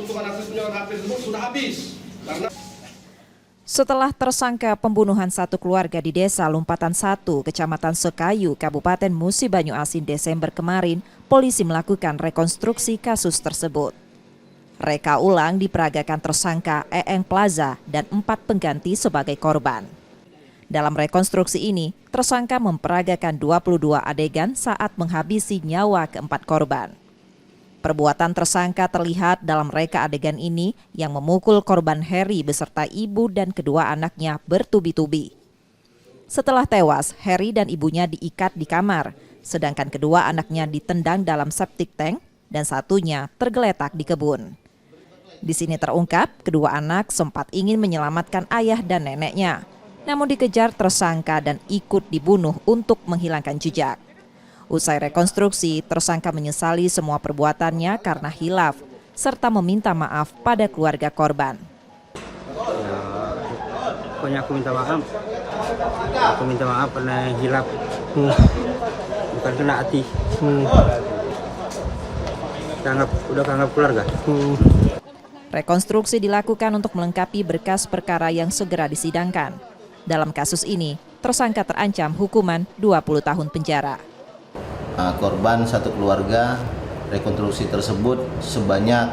keuntungan atas penjualan HP tersebut sudah habis. Setelah tersangka pembunuhan satu keluarga di Desa Lumpatan 1, Kecamatan Sekayu, Kabupaten Musi Banyu Asin Desember kemarin, polisi melakukan rekonstruksi kasus tersebut. Reka ulang diperagakan tersangka Eeng Plaza dan 4 pengganti sebagai korban. Dalam rekonstruksi ini, tersangka memperagakan 22 adegan saat menghabisi nyawa keempat korban. Perbuatan tersangka terlihat dalam reka adegan ini yang memukul korban Heri beserta ibu dan kedua anaknya bertubi-tubi. Setelah tewas, Heri dan ibunya diikat di kamar, sedangkan kedua anaknya ditendang dalam septic tank dan satunya tergeletak di kebun. Di sini terungkap, kedua anak sempat ingin menyelamatkan ayah dan neneknya, namun dikejar tersangka dan ikut dibunuh untuk menghilangkan jejak. Usai rekonstruksi, tersangka menyesali semua perbuatannya karena hilaf, serta meminta maaf pada keluarga korban. Pokoknya aku minta maaf. Aku minta maaf karena hilaf. Bukan kena hati. Udah kanggap keluarga. Rekonstruksi dilakukan untuk melengkapi berkas perkara yang segera disidangkan. Dalam kasus ini, tersangka terancam hukuman 20 tahun penjara. Korban satu keluarga, rekonstruksi tersebut sebanyak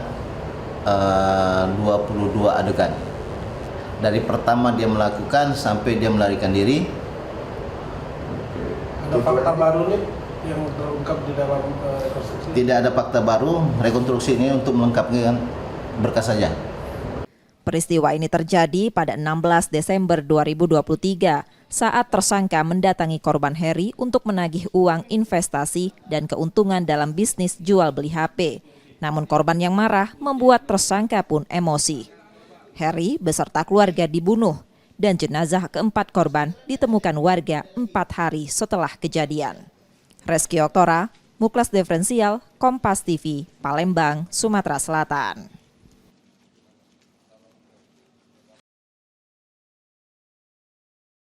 22 adegan. Dari pertama dia melakukan sampai dia melarikan diri. Ada fakta baru nih yang terungkap di dalam rekonstruksi? Tidak ada fakta baru, rekonstruksi ini untuk melengkapi berkas saja. Peristiwa ini terjadi pada 16 Desember 2023 saat tersangka mendatangi korban Heri untuk menagih uang investasi dan keuntungan dalam bisnis jual beli HP. Namun korban yang marah membuat tersangka pun emosi. Heri beserta keluarga dibunuh dan jenazah keempat korban ditemukan warga 4 hari setelah kejadian. Reski Oktora, Muklas Diferensial, Kompas TV, Palembang, Sumatera Selatan.